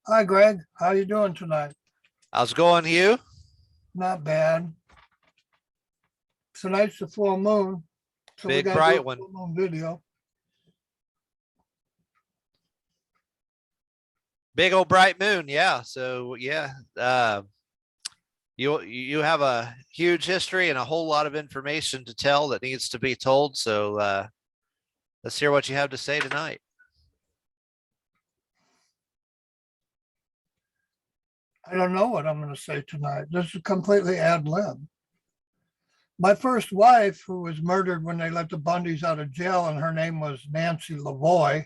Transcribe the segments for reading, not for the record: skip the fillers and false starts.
Hi, Greg. How you doing tonight? How's it going, Hugh? Not bad. Tonight's the full moon, so we Big got to do bright a one. full moon video. Big old bright moon. Yeah. So yeah, you have a huge history and a whole lot of information to tell that needs to be told. So let's hear what you have to say tonight. I don't know what I'm going to say tonight. This is completely ad lib. My first wife, who was murdered when they let the Bundys out of jail, and her name was Nancy Lavoie,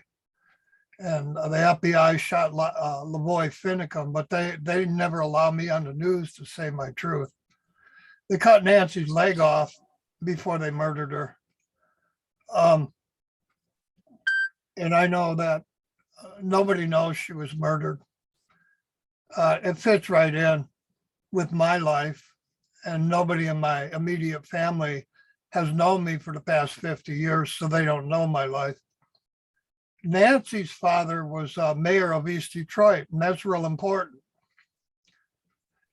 and the FBI shot Lavoie Finicum, but they never allowed me on the news to say my truth. They cut Nancy's leg off before they murdered her. And I know that nobody knows she was murdered. It fits right in with my life, and nobody in my immediate family has known me for the past 50 years, so they don't know my life. Nancy's father was mayor of East Detroit, and that's real important.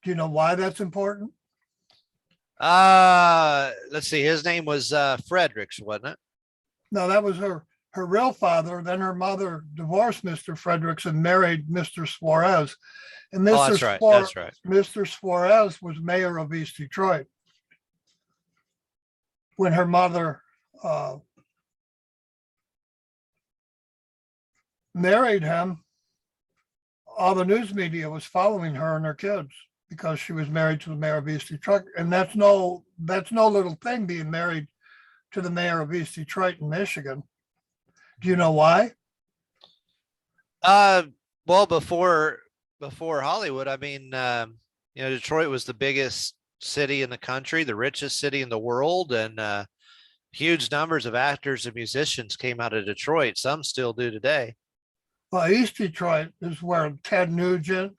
Do you know why that's important? Let's see. His name was Fredericks, wasn't it? No, that was her real father. Then her mother divorced Mr. Fredericks and married Mr. Suarez. And Oh, Mr. that's right. That's right. Mr. Suarez was mayor of East Detroit. When her mother married him, all the news media was following her and her kids because she was married to the mayor of East Detroit. And that's no little thing, being married to the mayor of East Detroit in Michigan. Do you know why? Well, before Hollywood, I mean, Detroit was the biggest city in the country, the richest city in the world, and huge numbers of actors and musicians came out of Detroit. Some still do today. Well, East Detroit is where Ted Nugent,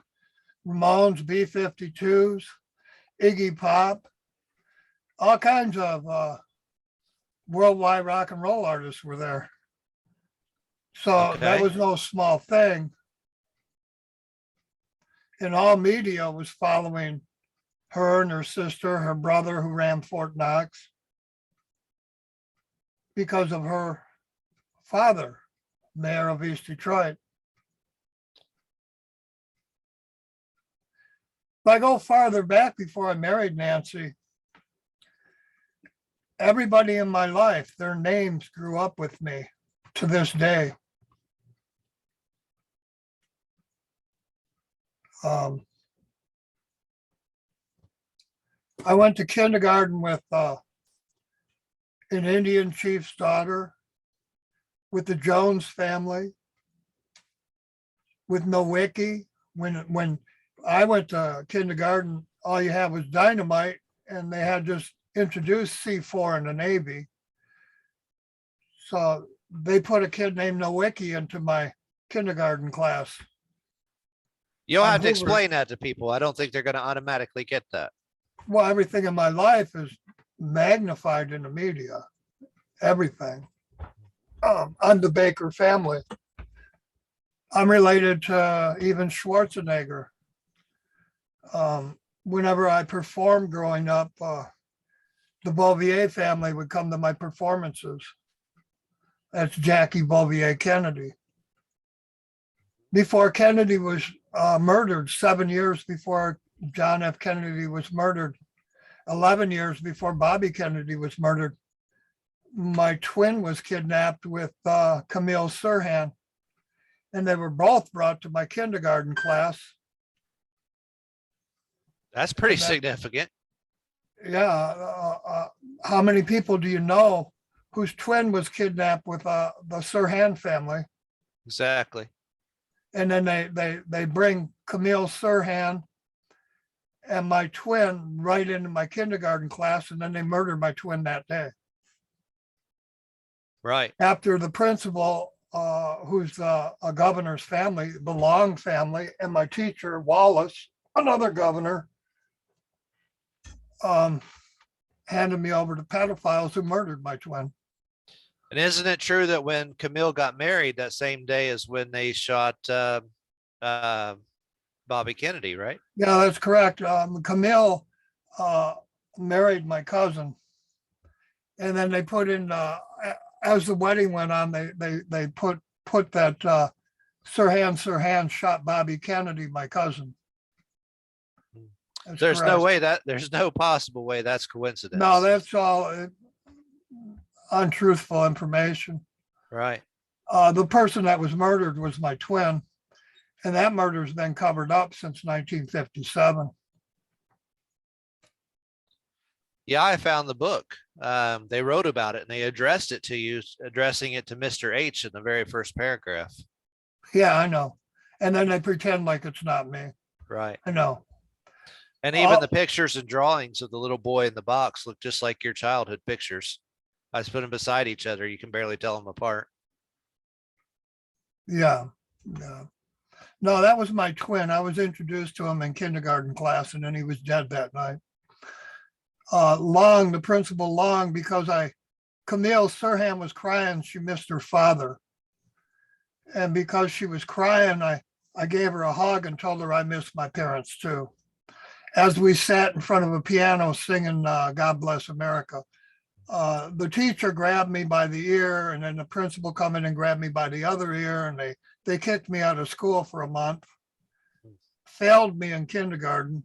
Ramones, B-52s, Iggy Pop, all kinds of worldwide rock and roll artists were there. So that was no small thing. And all media was following her and her sister, her brother who ran Fort Knox, because of her father, mayor of East Detroit. If I go farther back, before I married Nancy, everybody in my life, their names grew up with me to this day. I went to kindergarten with an Indian chief's daughter, with the Jones family, with Nowicki. When I went to kindergarten, all you had was dynamite, and they had just introduced C4 in the Navy. So they put a kid named Nowicki into my kindergarten class. You'll have to explain that to people. I don't think they're going to automatically get that. Well, everything in my life is magnified in the media. Everything. I'm the Baker family. I'm related to even Schwarzenegger. Whenever I performed growing up, the Bowe family would come to my performances. That's Jackie Bowe Kennedy. Before Kennedy was murdered, 7 years before John F. Kennedy was murdered, 11 years before Bobby Kennedy was murdered, my twin was kidnapped with Camille Sirhan, and they were both brought to my kindergarten class. That's pretty significant. Yeah. How many people do you know whose twin was kidnapped with the Sirhan family? Exactly. And then they bring Camille Sirhan and my twin right into my kindergarten class, and then they murdered my twin that day. Right. After the principal, who's a governor's family, the Long family, and my teacher, Wallace, another governor, handed me over to pedophiles who murdered my twin. And isn't it true that when Camille got married, that same day is when they shot Bobby Kennedy, right? Yeah, that's correct. Camille married my cousin, and then they put in as the wedding went on, they put that Sirhan shot Bobby Kennedy, my cousin. That's There's no correct. way there's no possible way that's coincidence. No, that's all untruthful information. Right. The person that was murdered was my twin, and that murder's been covered up since 1957. Yeah, I found the book. They wrote about it and they addressed it to you, addressing it to Mr. H in the very first paragraph. Yeah, I know. And then they pretend like it's not me. Right. I know. And even the pictures and drawings of the little boy in the box look just like your childhood pictures. I just put them beside each other. You can barely tell them apart. Yeah. Yeah. No, that was my twin. I was introduced to him in kindergarten class, and then he was dead that night. Long, the principal Long, because Camille Sirhan was crying. She missed her father. And because she was crying, I gave her a hug and told her I missed my parents too. As we sat in front of a piano singing God Bless America, the teacher grabbed me by the ear, and then the principal come in and grabbed me by the other ear, and they kicked me out of school for a month, failed me in kindergarten,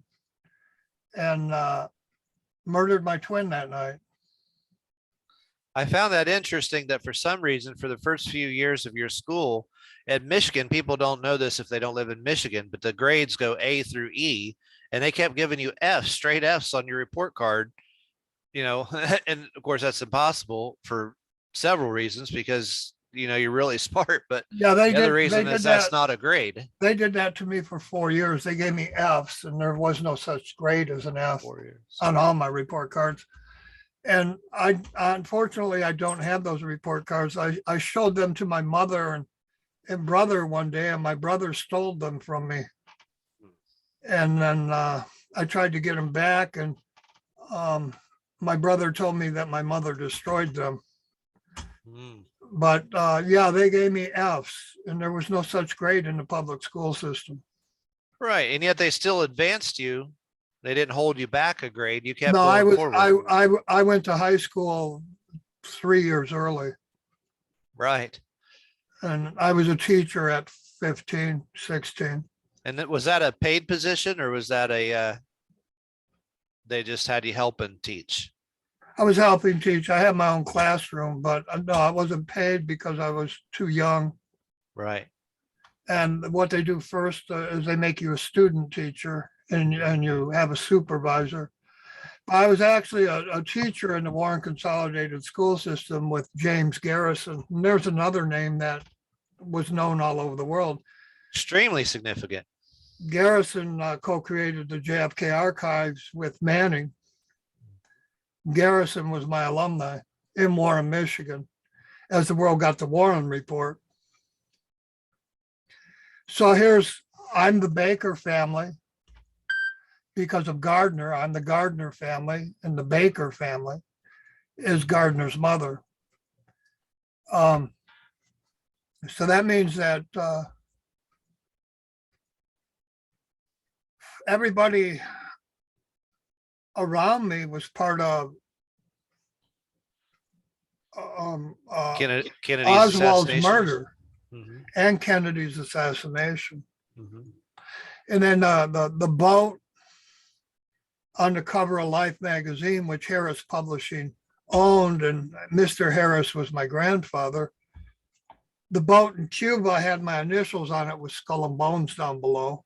and murdered my twin that night. I found that interesting that for some reason, for the first few years of your school at Michigan, people don't know this if they don't live in Michigan, but the grades go A through E, and they kept giving you F's, straight F's on your report card, you know, and of course that's impossible for several reasons because, you know, you're really smart, but yeah, the other reason is that's not a grade. They did that to me for 4 years. They gave me F's, and there was no such grade as an F on all my report cards. And unfortunately, I don't have those report cards. I showed them to my mother and brother one day, and my brother stole them from me. And then I tried to get them back, and my brother told me that my mother destroyed them. But yeah, they gave me F's, and there was no such grade in the public school system. Right, and yet they still advanced you. They didn't hold you back a grade. You kept No, going forward. I went to high school 3 years early. Right. And I was a teacher at 15, 16. And was that a paid position, or was that they just had you help and teach? I was helping teach. I had my own classroom, but no, I wasn't paid because I was too young. Right. And what they do first is they make you a student teacher, and you have a supervisor. I was actually a teacher in the Warren Consolidated School System with James Garrison. And there's another name that was known all over the world. Extremely significant. Garrison co-created the JFK archives with Manning. Garrison was my alumni in Warren, Michigan, as the world got the Warren Report. So I'm the Baker family because of Gardner. I'm the Gardner family, and the Baker family is Gardner's mother. So that means that everybody around me was part of Kennedy's Oswald's murder and Kennedy's assassination. And then the boat on the cover of Life magazine, which Harris Publishing owned, and Mr. Harris was my grandfather. The boat in Cuba had my initials on it with skull and bones down below.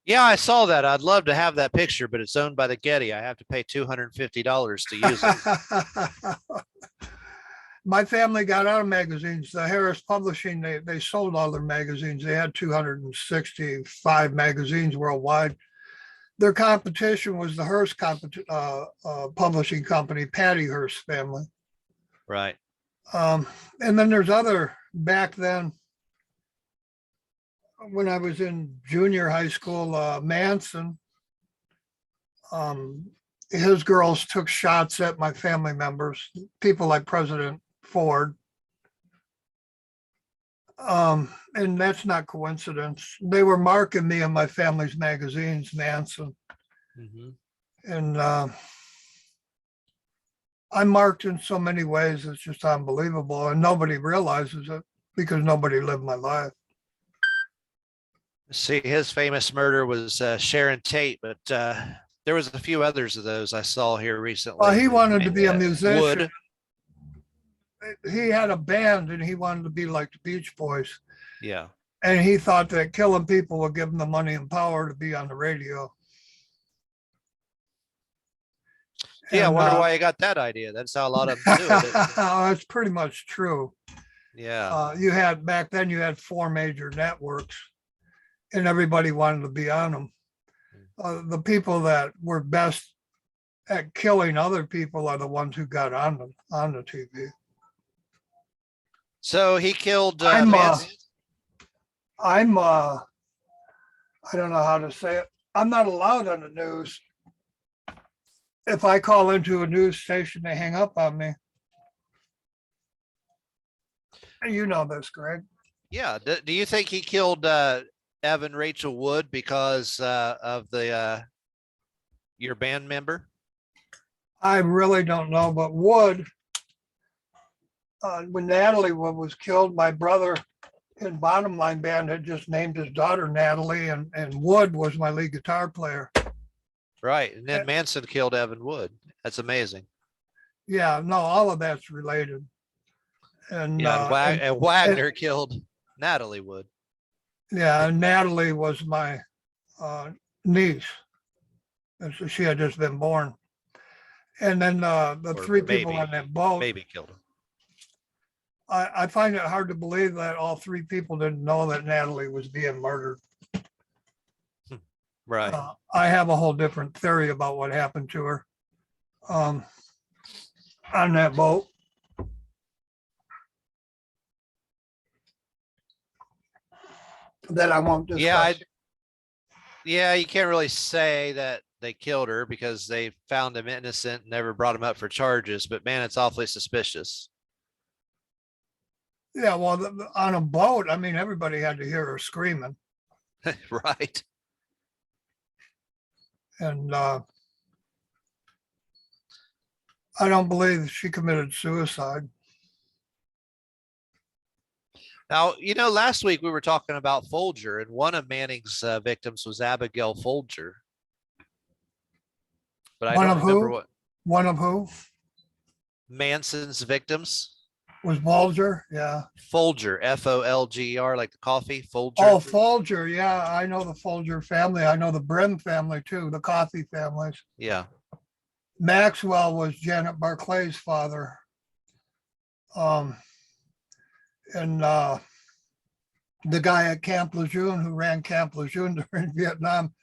Yeah, I saw that. I'd love to have that picture, but it's owned by the Getty. I have to pay $250 to use it. My family got out of magazines. The Harris Publishing, they sold all their magazines. They had 265 magazines worldwide. Their competition was the Hearst publishing company, Patty Hearst family. Right. And then there's other, back then, when I was in junior high school, Manson, his girls took shots at my family members, people like President Ford. And that's not coincidence. They were marking me in my family's magazines, Manson. Mhm. And I'm marked in so many ways, it's just unbelievable. And nobody realizes it because nobody lived my life. See, his famous murder was Sharon Tate, but there was a few others of those I saw here recently. Well, he wanted to be a musician. Wood. He had a band and he wanted to be like the Beach Boys. Yeah. And he thought that killing people would give him the money and power to be on the radio. Yeah, I And, wonder why he got that idea. That's how a lot of them do it. That's pretty much true. Yeah. You had back then, you had 4 major networks and everybody wanted to be on them. The people that were best at killing other people are the ones who got on the TV. So he killed I'm Manson. I don't know how to say it. I'm not allowed on the news. If I call into a news station, they hang up on me. You know this, Greg. Yeah. Do you think he killed Evan Rachel Wood because of the your band member? I really don't know, but Wood, when Natalie Wood was killed, my brother in Bottom Line Band had just named his daughter Natalie, and Wood was my lead guitar player. Right. And then Manson killed Evan Wood. That's amazing. Yeah, no, all of that's related. And yeah, and Wagner killed Natalie Wood. Yeah, and Natalie was my niece. And so she had just been born. And then the Or 3 people maybe- on that boat, Maybe killed him. I find it hard to believe that all 3 people didn't know that Natalie was being murdered. Right. I have a whole different theory about what happened to her on that boat. That I won't discuss. Yeah, you can't really say that they killed her because they found him innocent and never brought him up for charges. But man, it's awfully suspicious. Yeah, well, on a boat, I mean, everybody had to hear her screaming. Right. And I don't believe she committed suicide. Now, last week we were talking about Folger, and one of Manning's victims was Abigail Folger. But I One don't of remember who? what One of who Manson's victims. was Bulger? Yeah. Folger, Folger, like the coffee, Folger. Oh, Folger. Yeah, I know the Folger family. I know the Brim family too, the coffee families. Yeah. Maxwell was Janet Barclay's father. And the guy at Camp Lejeune who ran Camp Lejeune during Vietnam,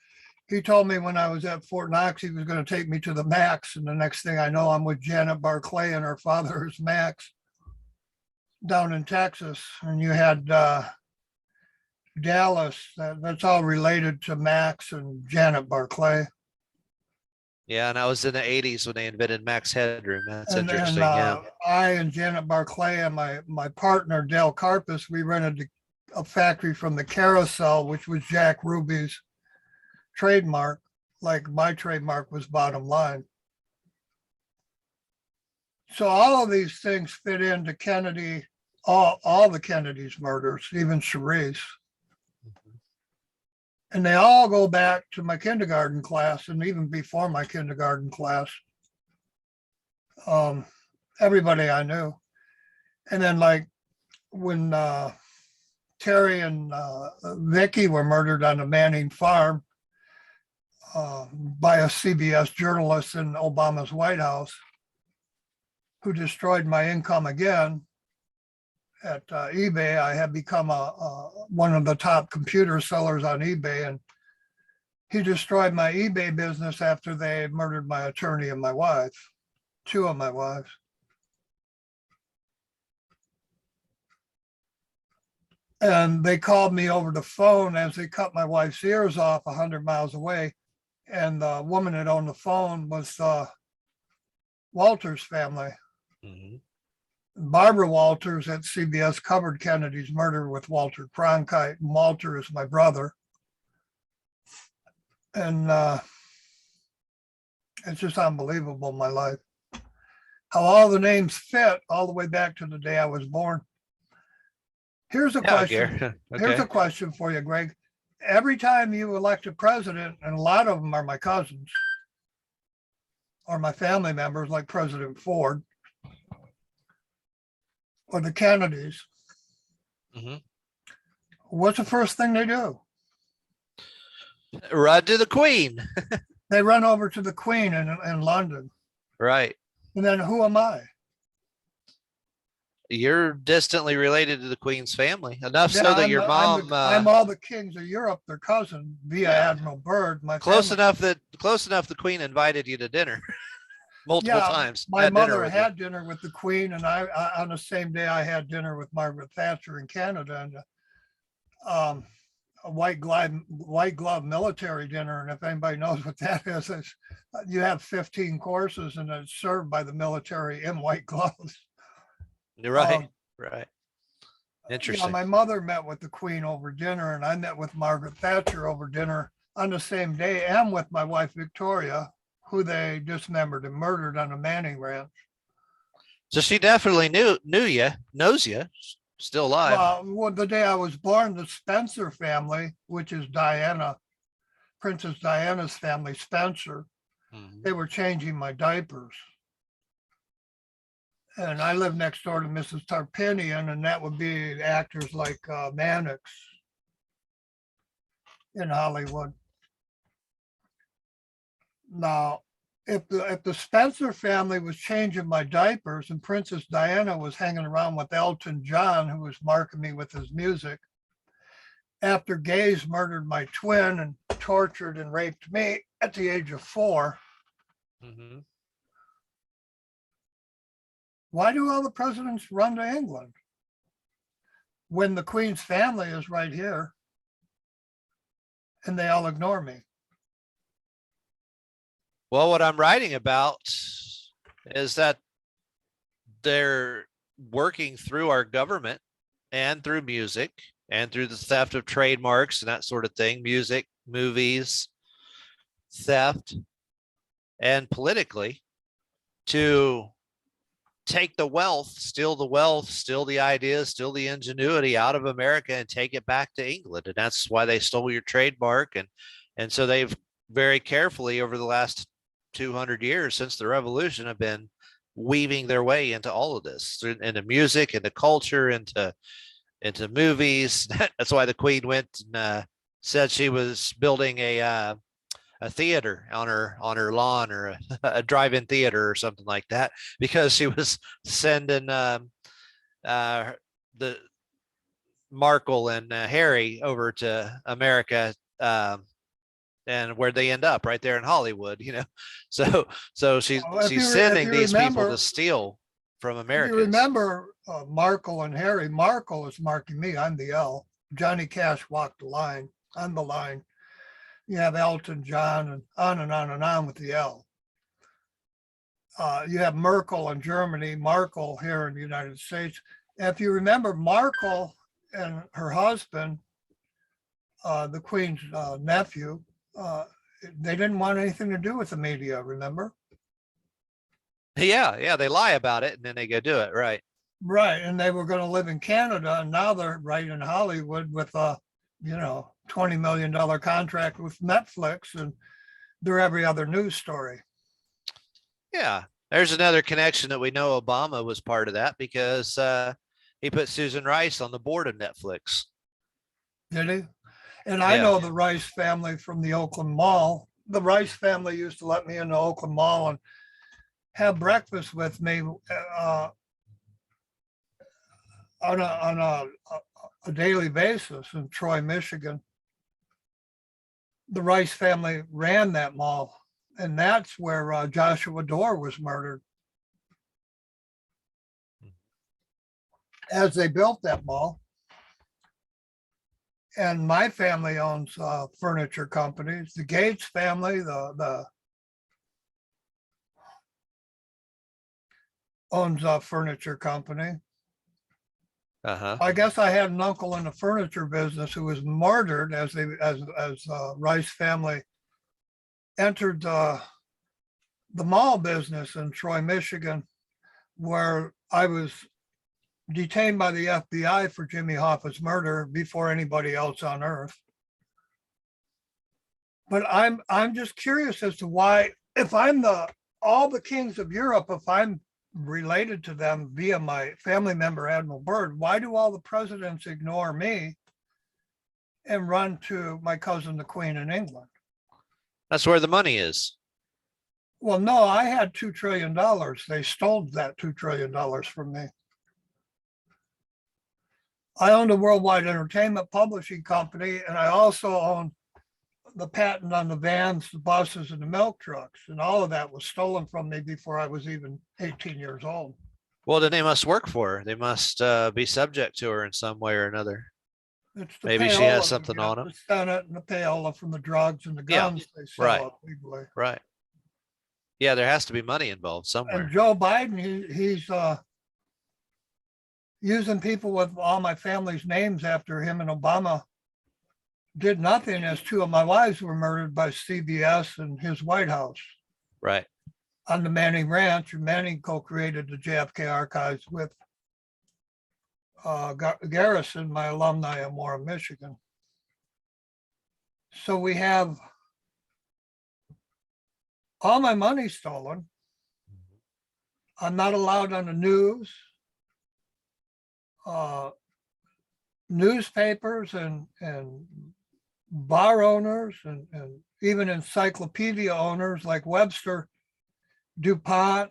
he told me when I was at Fort Knox, he was going to take me to the Max. And the next thing I know, I'm with Janet Barclay and her father is Max down in Texas. And you had Dallas, that's all related to Max and Janet Barclay. Yeah, and I was in the 80s when they invented Max Headroom. That's And interesting. Yeah. I and Janet Barclay and my partner, Dale Carpus, we rented a factory from the Carousel, which was Jack Ruby's trademark, like my trademark was Bottom Line. So all of these things fit into Kennedy, all the Kennedy's murders, even Cherie's. And they all go back to my kindergarten class and even before my kindergarten class. Everybody I knew. And then like when Terry and Vicky were murdered on the Manning farm by a CBS journalist in Obama's White House, who destroyed my income again. At eBay, I had become one of the top computer sellers on eBay, and he destroyed my eBay business after they murdered my attorney and my wife, 2 of my wives. And they called me over the phone as they cut my wife's ears off 100 miles away. And the woman that owned the phone was Walter's family. Mhm. Barbara Walters at CBS covered Kennedy's murder with Walter Cronkite. And Walter is my brother. And it's just unbelievable, my life. How all the names fit all the way back to the day I was born. Here's a question. Gary. Here's a Okay. question for you, Greg. Every time you elect a president, and a lot of them are my cousins or my family members, like President Ford or the Kennedys, Mhm. what's the first thing they do? Run to the Queen. They run over to the Queen in London. Right. And then who am I? You're distantly related to the Queen's family, enough Yeah, so that your mom, I'm all the kings of Europe, their cousin, via Yeah. Admiral Byrd. My close family. enough the Queen invited you to dinner multiple Yeah, times. my Had dinner mother with you. had dinner with the Queen, and I on the same day I had dinner with Margaret Thatcher in Canada, and a white glove military dinner. And if anybody knows what that is, it's, you have 15 courses, and it's served by the military in white gloves. You're right. Um, Right. Yeah, Interesting. my mother met with the Queen over dinner, and I met with Margaret Thatcher over dinner on the same day, and with my wife Victoria, who they dismembered and murdered on a Manning ranch. So she definitely knows you, still alive. Well, the day I was born, the Spencer family, which is Diana, Princess Diana's family, Spencer, Mhm. they were changing my diapers. And I live next door to Mrs. Tarpinian, and that would be actors like Mannix in Hollywood. Now, if the Spencer family was changing my diapers and Princess Diana was hanging around with Elton John, who was marking me with his music, after gays murdered my twin and tortured and raped me at the age of 4, Mhm. why do all the presidents run to England when the Queen's family is right here and they all ignore me? Well, what I'm writing about is that they're working through our government and through music and through the theft of trademarks and that sort of thing, music, movies, theft, and politically to take the wealth, steal the ideas, steal the ingenuity out of America and take it back to England. And that's why they stole your trademark. And so they've very carefully over the last 200 years since the revolution have been weaving their way into all of this, into music, into culture, into movies. That's why the Queen went and said she was building a theater on her lawn, or a drive-in theater or something like that, because she was sending the Markle and Harry over to America, and where they end up right there in Hollywood, so she's sending these people to steal from If Americans. you remember Markle and Harry, Markle is marking me. I'm the L. Johnny Cash walked the line. I'm the line. You have Elton John and on and on and on with the L. You have Merkel in Germany, Markle here in the United States. If you remember, Markle and her husband, the Queen's nephew, they didn't want anything to do with the media, remember? Yeah, they lie about it and then they go do it, right? Right, and they were going to live in Canada, and now they're right in Hollywood with a, $20 million contract with Netflix, and they're every other news story. Yeah, there's another connection that we know Obama was part of that because he put Susan Rice on the board of Netflix. Did he? And I know the Rice family from the Oakland Mall. The Rice family used to let me in the Oakland Mall and have breakfast with me on a daily basis in Troy, Michigan. The Rice family ran that mall, and that's where Joshua Dorr was murdered. As they built that mall. And my family owns furniture companies. The Gates family, the owns a furniture company. Uh-huh. I guess I had an uncle in the furniture business who was murdered as Rice family entered the mall business in Troy, Michigan, where I was detained by the FBI for Jimmy Hoffa's murder before anybody else on earth. But I'm just curious as to why, if I'm all the kings of Europe, if I'm related to them via my family member Admiral Byrd, why do all the presidents ignore me and run to my cousin the Queen in England? That's where the money is. Well, no, I had $2 trillion. They stole that $2 trillion from me. I owned a worldwide entertainment publishing company, and I also owned the patent on the vans, the buses, and the milk trucks. And all of that was stolen from me before I was even 18 years old. Well, then they must work for her. They must be subject to her in some way or another. It's the Maybe she payola has to something get on them. the Senate and the payola from the drugs and the Yeah, guns they sell right. legally. Right. Yeah, there has to be money involved And somewhere. Joe Biden, he's using people with all my family's names after him, and Obama did nothing as two of my wives were murdered by CBS and his White House Right. on the Manning Ranch. And Manning co-created the JFK archives with Garrison, my alumni in Warren, Michigan. So we have all my money stolen. I'm not allowed on the news. Newspapers and bar owners and even encyclopedia owners like Webster, DuPont,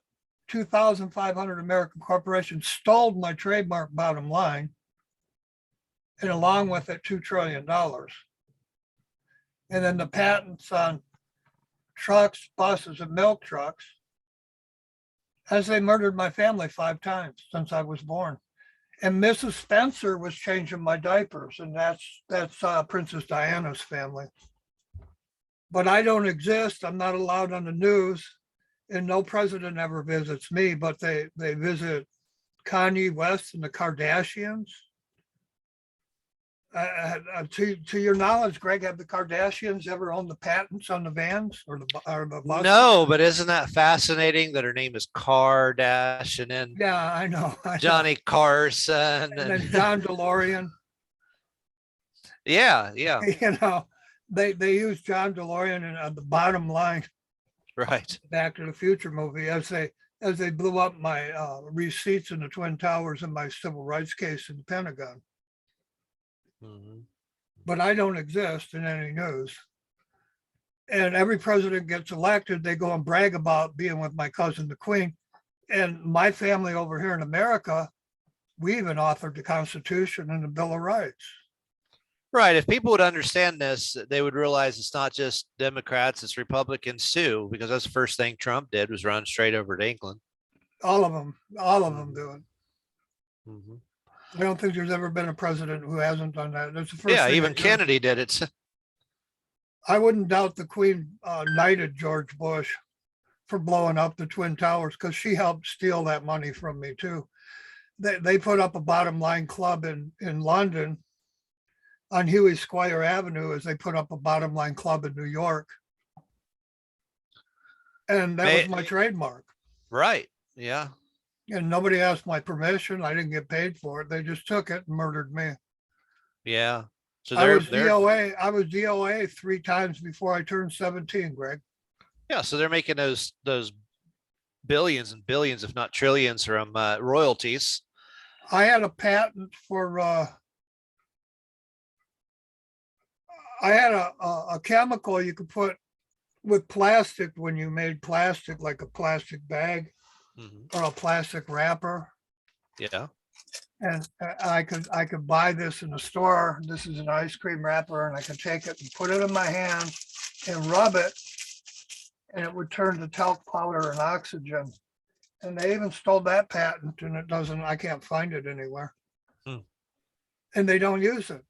2,500 American corporations stole my trademark Bottom Line, and along with it, $2 trillion. And then the patents on trucks, buses, and milk trucks, as they murdered my family 5 times since I was born. And Mrs. Spencer was changing my diapers, and that's Princess Diana's family. But I don't exist. I'm not allowed on the news, and no president ever visits me, but they visit Kanye West and the Kardashians. To your knowledge, Greg, have the Kardashians ever owned the patents on the vans or the buses? No, but isn't that fascinating that her name is Kardashian and then Yeah, I know. Johnny Carson And then John DeLorean. yeah, You know, they use John DeLorean and the Bottom Line right. Back to the Future movie as they blew up my receipts in the Twin Towers in my civil rights case in the Pentagon. Mhm. But I don't exist in any news. And every president gets elected, they go and brag about being with my cousin, the Queen. And my family over here in America, we even authored the Constitution and the Bill of Rights. Right. If people would understand this, they would realize it's not just Democrats, it's Republicans too, because that's the first thing Trump did was run straight over to England. All of them do it. Mhm. I don't think there's ever been a president who hasn't done that. That's the first Yeah, thing even they do. Kennedy did it. I wouldn't doubt the Queen knighted George Bush for blowing up the Twin Towers because she helped steal that money from me too. They put up a Bottom Line club in London on Huey Squire Avenue as they put up a Bottom Line club in New York. And that was my trademark. Right. Yeah. And nobody asked my permission. I didn't get paid for it. They just took it and murdered me. Yeah. So I was DOA 3 times before I turned 17, Greg. Yeah, so they're making those billions and billions, if not trillions, from royalties. I had a patent for I had a chemical you could put with plastic when you made plastic, like a plastic bag or a plastic wrapper. Yeah. And I could buy this in a store. This is an ice cream wrapper, and I could take it and put it in my hand and rub it, and it would turn to talc powder and oxygen. And they even stole that patent, and I can't find it anywhere. And they don't use it.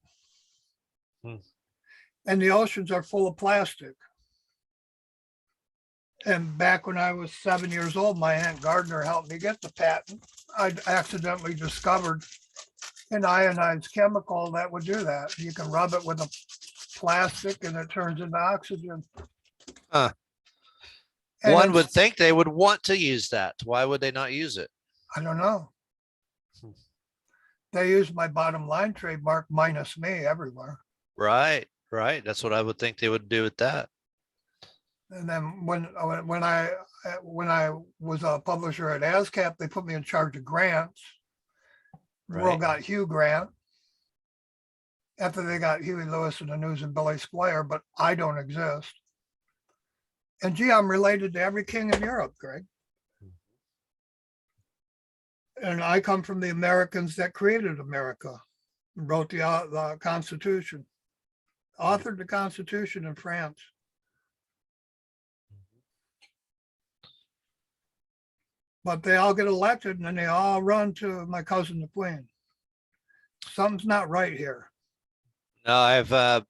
And the oceans are full of plastic. And back when I was 7 years old, my Aunt Gardner helped me get the patent. I accidentally discovered an ionized chemical that would do that. You can rub it with a plastic and it turns into oxygen. Huh. And One would it's, think they would want to use that. Why would they not use it? I don't know. They use my bottom line trademark minus me everywhere. Right, right. That's what I would think they would do with that. And then when I was a publisher at ASCAP, they put me in charge of grants. The Right. world got Hugh grant after they got Huey Lewis and the News and Billy Squire, but I don't exist. And gee, I'm related to every king in Europe, Greg. And I come from the Americans that created America, wrote the Constitution, authored the Constitution in France. But they all get elected and then they all run to my cousin, the Queen. Something's not right here. No, I've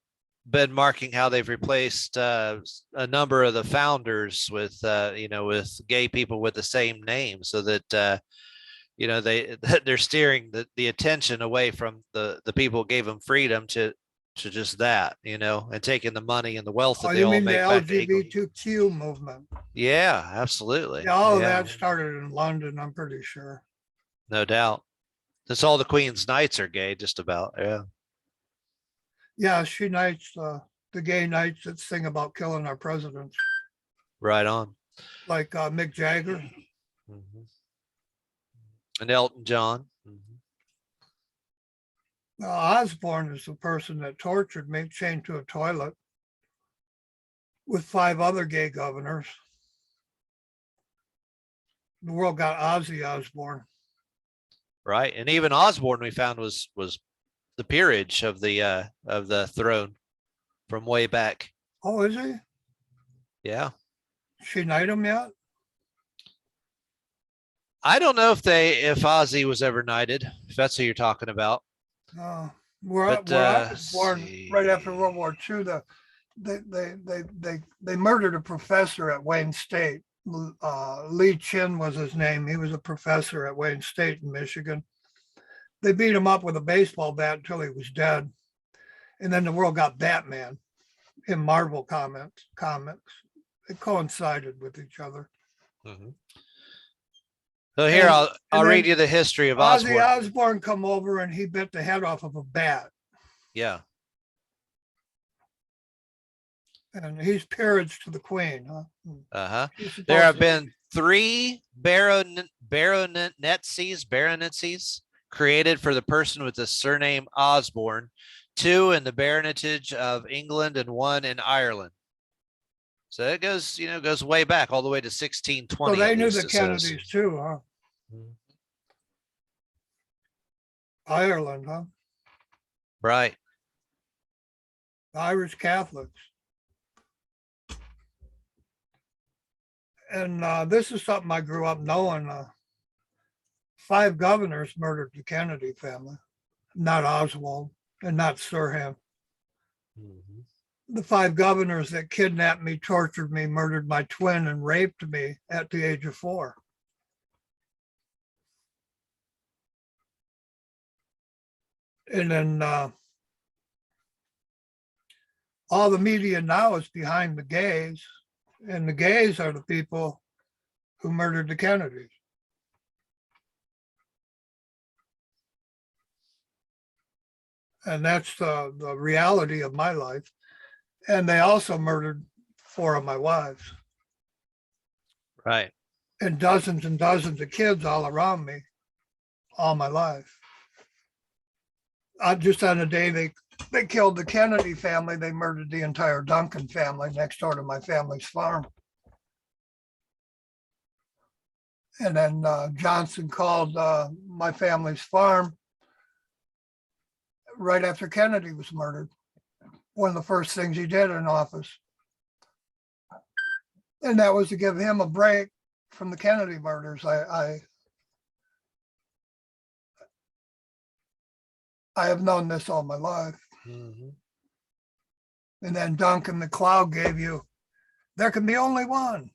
been marking how they've replaced a number of the founders with with gay people with the same name, so that they're steering the attention away from the people who gave them freedom to just that, and taking the money and the wealth that Oh, they you all mean the make back to England. LGBTQ movement? Yeah, absolutely. Yeah, all of Yeah, that started in London, I'm pretty sure. no doubt. That's all the Queen's knights are gay, just about. Yeah. Yeah, she knights, the gay knights that sing about killing our presidents, Right on. like Mick Jagger. Mhm. And Elton John. Mhm. Osborne is the person that tortured me, chained to a toilet with 5 other gay governors. The world got Ozzy Osbourne. Right. And even Osborne we found was the peerage of the throne from way back. Oh, is he? Yeah. She knight him yet? I don't know if Ozzy was ever knighted, if that's who you're talking about. Where I was born right after World War II, they murdered a professor at Wayne State. Lee Chin was his name. He was a professor at Wayne State in Michigan. They beat him up with a baseball bat until he was dead. And then the world got Batman in Marvel comics. It coincided with each other. Mm-hmm. So here, I'll read you the history of Osborne. Ozzy Osbourne come over and he bit the head off of a bat. Yeah. And he's peerage to the Queen. Huh? Uh-huh. There have been 3 baronetcies created for the person with the surname Osborne, 2 in the baronetage of England and 1 in Ireland. So it goes way back, all the way to 1620. So they knew the Kennedys too, huh? Mm-hmm. Ireland, huh? Right. Irish Catholics. And this is something I grew up knowing. 5 governors murdered the Kennedy family, not Oswald and not Sirhan. Mm-hmm. The 5 governors that kidnapped me, tortured me, murdered my twin, and raped me at the age of 4. And then all the media now is behind the gays, and the gays are the people who murdered the Kennedys. And that's the reality of my life. And they also murdered 4 of my wives. Right. And dozens of kids all around me all my life. Just on the day they killed the Kennedy family, they murdered the entire Duncan family next door to my family's farm. And then Johnson called my family's farm right after Kennedy was murdered. One of the first things he did in office. And that was to give him a break from the Kennedy murders. I have known this all my life. Mm-hmm. And then Duncan the Cloud gave you, there can be only one.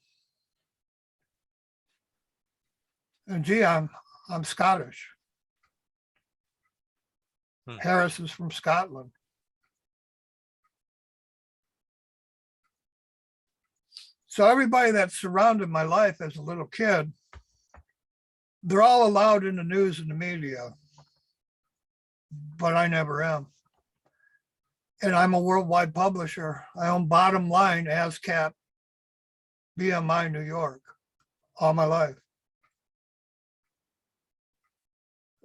And gee, I'm Scottish. Harris is from Scotland. So everybody that surrounded my life as a little kid, they're all allowed in the news and the media, but I never am. And I'm a worldwide publisher. I own Bottom Line, ASCAP, BMI, New York, all my life.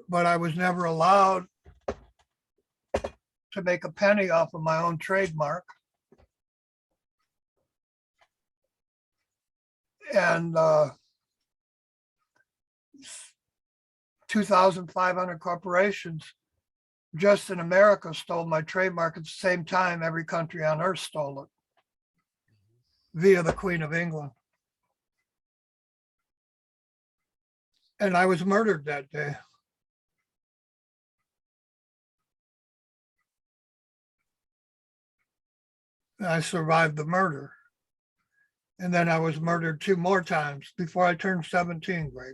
But I was never allowed to make a penny off of my own trademark. And 2,500 corporations just in America stole my trademark at the same time every country on earth stole it via the Queen of England. And I was murdered that day. And I survived the murder. And then I was murdered 2 more times before I turned 17, Greg.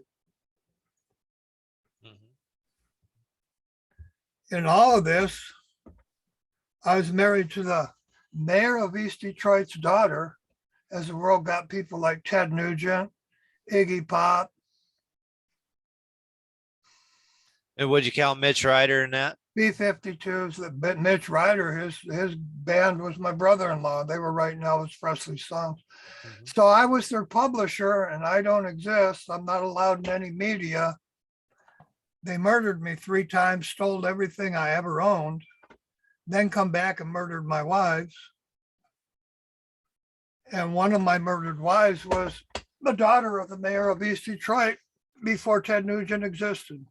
In all of this, I was married to the mayor of East Detroit's daughter, as the world got people like Ted Nugent, Iggy Pop. And would you count Mitch Ryder in that? B-52s, but Mitch Ryder, his band was my brother-in-law. They were writing Elvis Presley songs. So I was their publisher and I don't exist. I'm not allowed in any media. They murdered me 3 times, stole everything I ever owned, then come back and murdered my wives. And one of my murdered wives was the daughter of the mayor of East Detroit before Ted Nugent existed.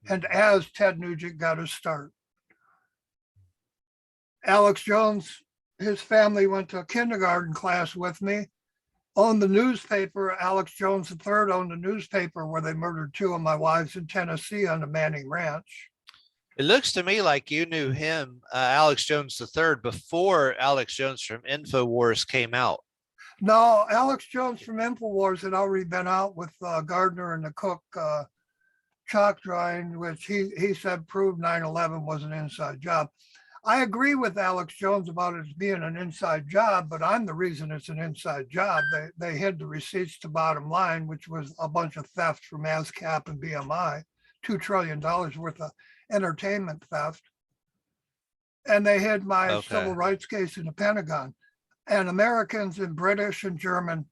And as Ted Nugent got his start. Alex Jones, his family went to a kindergarten class with me, owned the newspaper. Alex Jones III owned the newspaper where they murdered 2 of my wives in Tennessee on the Manning Ranch. It looks to me like you knew him, Alex Jones III, before Alex Jones from InfoWars came out. No, Alex Jones from InfoWars had already been out with Gardner and the Cook chalk drawing, which he said proved 9/11 was an inside job. I agree with Alex Jones about it being an inside job, but I'm the reason it's an inside job. They hid the receipts to Bottom Line, which was a bunch of theft from ASCAP and BMI, $2 trillion worth of entertainment theft. And they hid my civil rights case in the Pentagon. And Americans and British and German,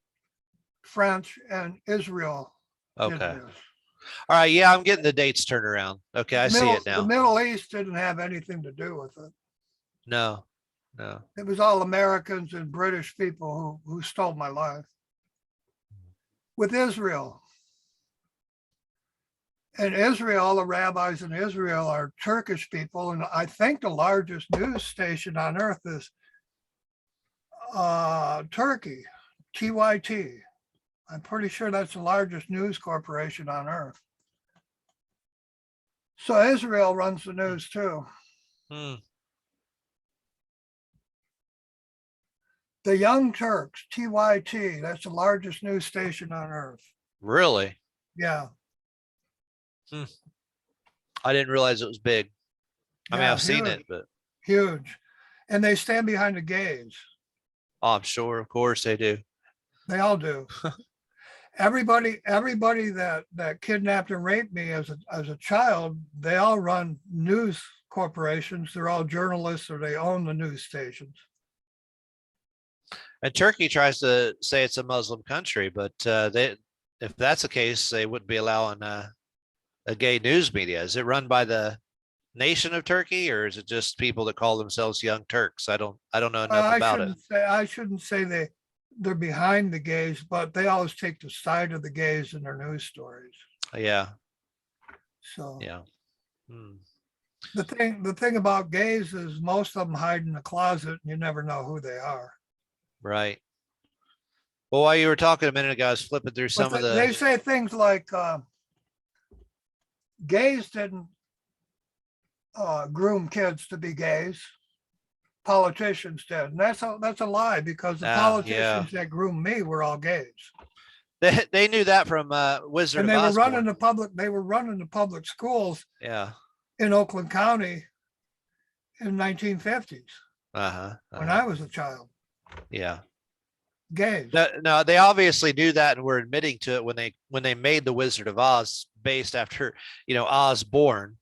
French and Israel did this. All right. Yeah, I'm getting the dates turned around. Okay, I see it now. The Middle East didn't have anything to do with it. No. It was all Americans and British people who stole my life. With Israel. In Israel, all the rabbis in Israel are Turkish people. And I think the largest news station on earth is Turkey, TYT. I'm pretty sure that's the largest news corporation on earth. So Israel runs the news too. The Young Turks, TYT, that's the largest news station on earth. Really? Yeah. I didn't realize it was big. I mean, I've seen it, but huge. And they stand behind the gays. Oh, I'm sure, of course they do. They all do. Everybody that kidnapped and raped me as a child, they all run news corporations. They're all journalists or they own the news stations. And Turkey tries to say it's a Muslim country, but if that's the case, they wouldn't be allowing a gay news media. Is it run by the nation of Turkey, or is it just people that call themselves Young Turks? I don't know enough about it. I shouldn't say they're behind the gays, but they always take the side of the gays in their news stories. Yeah. So yeah. The thing about gays is most of them hide in the closet and you never know who they are. Right. Well, while you were talking a minute ago, I was flipping through some of the. They say things like gays didn't groom kids to be gays. Politicians did, and that's a lie because the politicians that groomed me were all gays. They knew that from Wizard And of Osborne. they were running the public schools Yeah. in Oakland County in 1950s Uh-huh. when I was a child. Yeah. Gays. No, they obviously knew that and were admitting to it when they made the Wizard of Oz based after, Osborne.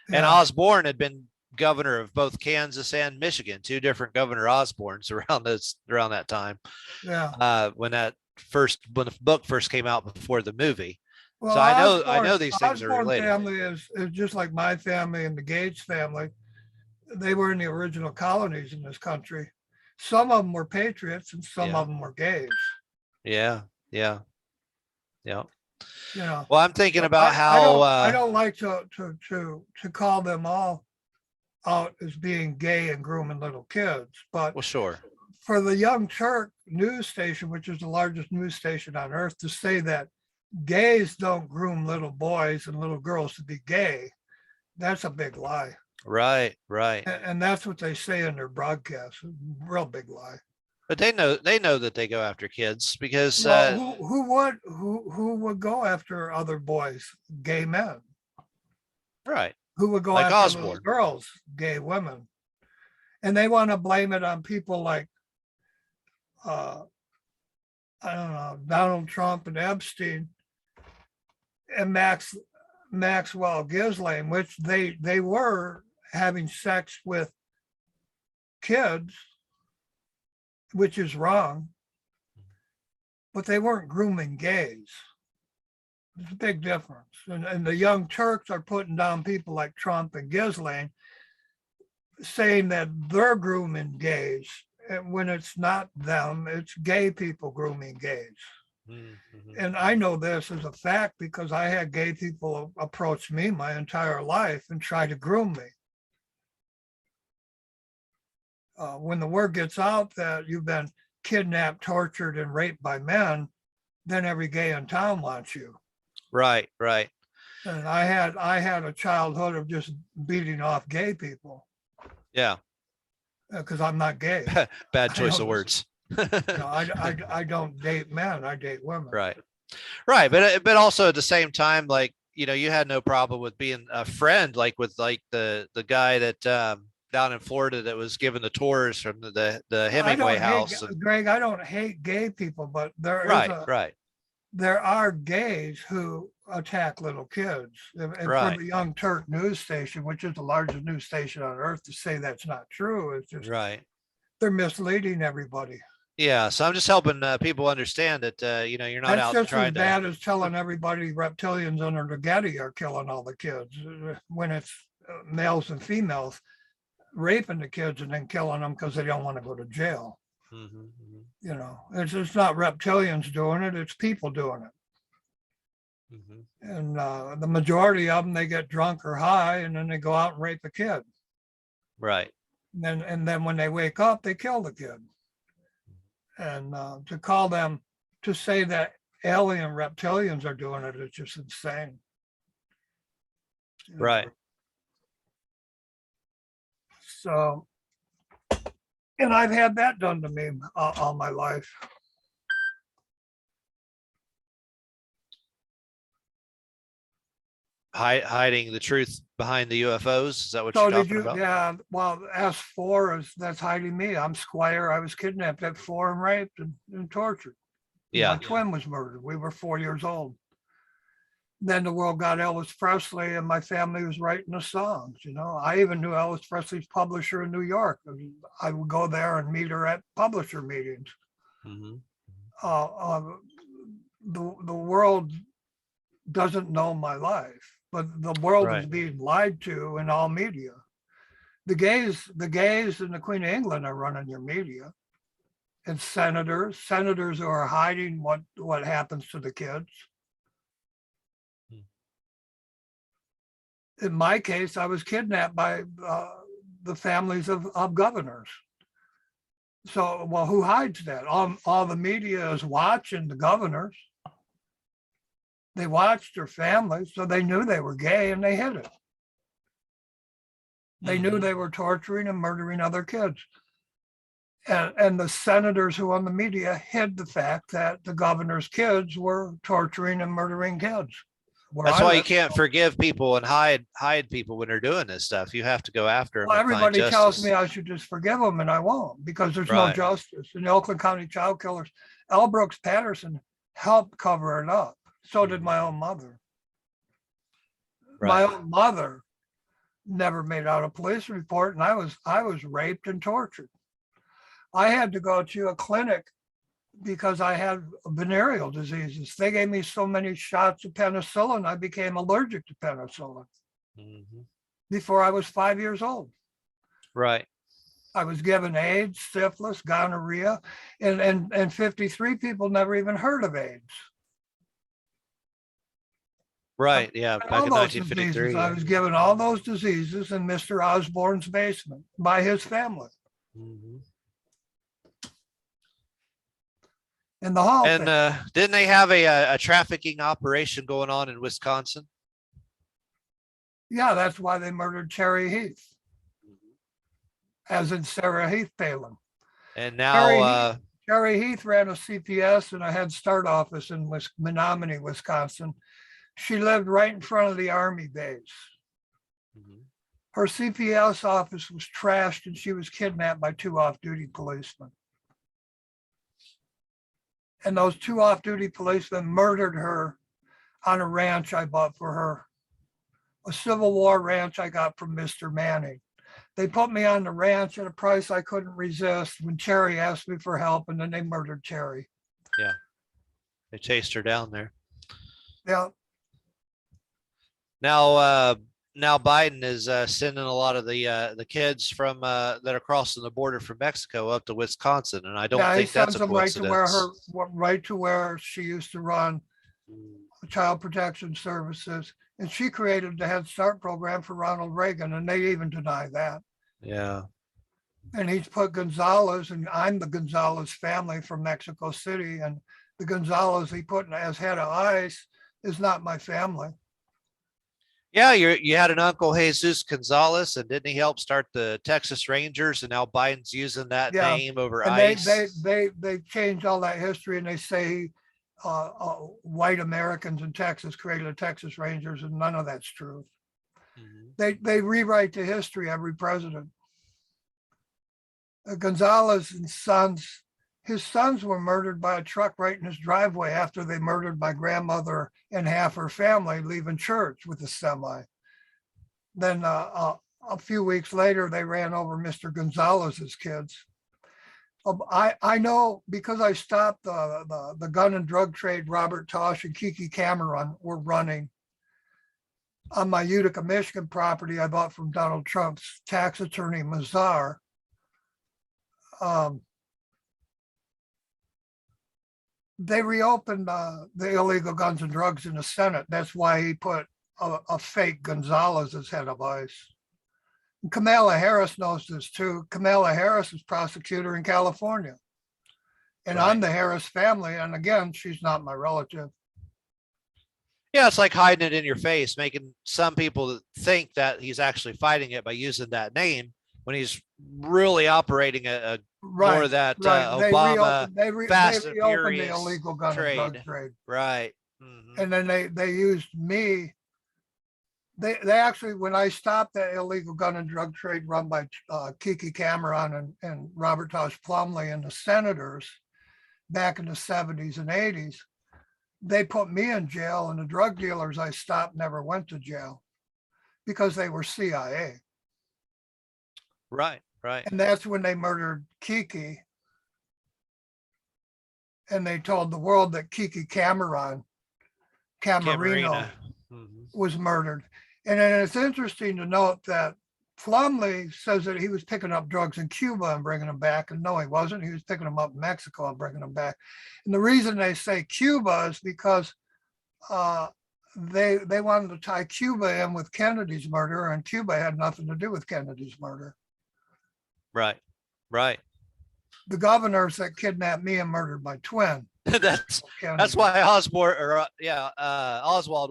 And Yeah. Osborne had been governor of both Kansas and Michigan, two different Governor Osbornes around that time. Yeah. When the book first came out before the movie. Well, So I know these things are Osborne related. family is just like my family and the Gates family. They were in the original colonies in this country. Some of them were patriots and some of them were gays. Yeah. You know, Well, I'm thinking but about how I don't like to call them all out as being gay and grooming little kids, but well, sure. for the Young Turk news station, which is the largest news station on earth, to say that gays don't groom little boys and little girls to be gay, that's a big lie. Right. And that's what they say in their broadcast. Real big lie. But they know that they go after kids because Well, who would go after other boys? Gay men. right. Who would go Like after Osborne. little girls? Gay women. And they want to blame it on people like I don't know, Donald Trump and Epstein and Maxwell Ghislaine, which they were having sex with kids, which is wrong, but they weren't grooming gays. There's a big difference. And the Young Turks are putting down people like Trump and Ghislaine, saying that they're grooming gays. And when it's not them, it's gay people grooming gays. Mm-hmm. And I know this as a fact because I had gay people approach me my entire life and try to groom me. When the word gets out that you've been kidnapped, tortured, and raped by men, then every gay in town wants you. Right. And I had a childhood of just beating off gay people. Yeah. Because I'm not gay. Bad choice of words. I don't date men. I date women. Right. But also at the same time, like, you had no problem with being a friend, like with like the guy that down in Florida that was given the tours from the Hemingway house. Greg, I don't hate gay people, but there are gays who attack little kids. And for the Young Turk news station, which is the largest news station on earth, to say that's not true is just they're misleading everybody. Yeah, so I'm just helping people understand that you're not out just trying as bad as telling everybody reptilians under the Getty are killing all the kids when it's males and females raping the kids and then killing them because they don't want to go to jail. Mm-hmm. It's not reptilians doing it, it's people doing it. Mm-hmm. And the majority of them, they get drunk or high and then they go out and rape a kid. Right. And then when they wake up, they kill the kid. And to say that alien reptilians are doing it, it's just insane. Right. So, and I've had that done to me all my life. Hiding the truth behind the UFOs. Is that what you're talking about? Yeah. Well, S4 that's hiding me. I'm Squire. I was kidnapped at 4 and raped and tortured. Yeah. My twin was murdered. We were 4 years old. Then the world got Elvis Presley and my family was writing the songs. I even knew Elvis Presley's publisher in New York. I would go there and meet her at publisher meetings. Mm-hmm. The world doesn't know my life, but the world is being lied to in all media. The gays and the Queen of England are running your media, and senators who are hiding what happens to the kids. In my case, I was kidnapped by the families of governors. So, well, who hides that? All the media is watching the governors. They watched their families, so they knew they were gay and they hid it. They knew they were torturing and murdering other kids. And the senators who own the media hid the fact that the governor's kids were torturing and murdering kids. That's why you can't forgive people and hide people when they're doing this stuff. You have to go after them. Well, and find everybody tells justice. me I should just forgive them, and I won't, because there's no Right. justice. And the Oakland County child killers, L. Brooks Patterson, helped cover it up. So did my own mother. My Right. own mother never made out a police report, and I was raped and tortured. I had to go to a clinic because I had venereal diseases. They gave me so many shots of penicillin, I became allergic to penicillin Mhm. before I was 5 years old. Right. I was given AIDS, syphilis, gonorrhea, and 53 people never even heard of AIDS. Right. Yeah. Back All in those 1953. diseases, I was given all those diseases in Mr. Osborne's basement by his family. Mhm. In the hall. And didn't they have a trafficking operation going on in Wisconsin? Yeah, that's why they murdered Cherry Heath, as in Sarah Heath Palin. And now Cherry Heath ran a CPS and a Head Start office in Menominee, Wisconsin. She lived right in front of the Army base. Her CPS office was trashed and she was kidnapped by 2 off-duty policemen. And those 2 off-duty policemen murdered her on a ranch I bought for her, a Civil War ranch I got from Mr. Manning. They put me on the ranch at a price I couldn't resist when Cherry asked me for help, and then they murdered Cherry. Yeah. They chased her down there. Yeah. Now Biden is sending a lot of the kids from that are crossing the border from Mexico up to Wisconsin, and I don't think that's a coincidence. Right to where she used to run Child Protection Services, and she created the Head Start program for Ronald Reagan, and they even deny that. Yeah. And he's put Gonzalez, and I'm the Gonzalez family from Mexico City, and the Gonzalez he put as head of ICE is not my family. Yeah, you had an uncle Jesus Gonzalez, and didn't he help start the Texas Rangers? And now Biden's using that name over and ICE. They changed all that history, and they say white Americans in Texas created the Texas Rangers, and none of that's true. They rewrite the history every president. Gonzalez and sons, his sons were murdered by a truck right in his driveway after they murdered my grandmother and half her family leaving church with a semi. Then a few weeks later, they ran over Mr. Gonzalez's kids. I know because I stopped the gun and drug trade Robert Tosh and Kiki Cameron were running on my Utica, Michigan property I bought from Donald Trump's tax attorney, Mazar. They reopened the illegal guns and drugs in the Senate. That's why he put a fake Gonzalez as head of ICE. And Kamala Harris knows this too. Kamala Harris is prosecutor in California. And I'm the Harris family. And again, she's not my relative. Yeah, it's like hiding it in your face, making some people think that he's actually fighting it by using that name when he's really operating more of that Obama fast and furious the illegal gun and drug trade. Right. And then they used me. They actually, when I stopped that illegal gun and drug trade run by Kiki Cameron and Robert Tosh Plumlee and the senators back in the 70s and 80s, they put me in jail, and the drug dealers I stopped never went to jail because they were CIA. Right. And that's when they murdered Kiki. And they told the world that Kiki Camarino was murdered. And then it's interesting to note that Plumlee says that he was picking up drugs in Cuba and bringing them back. And no, he wasn't. He was picking them up in Mexico and bringing them back. And the reason they say Cuba is because they wanted to tie Cuba in with Kennedy's murder, and Cuba had nothing to do with Kennedy's murder. Right. The governors that kidnapped me and murdered my twin. That's why Oswald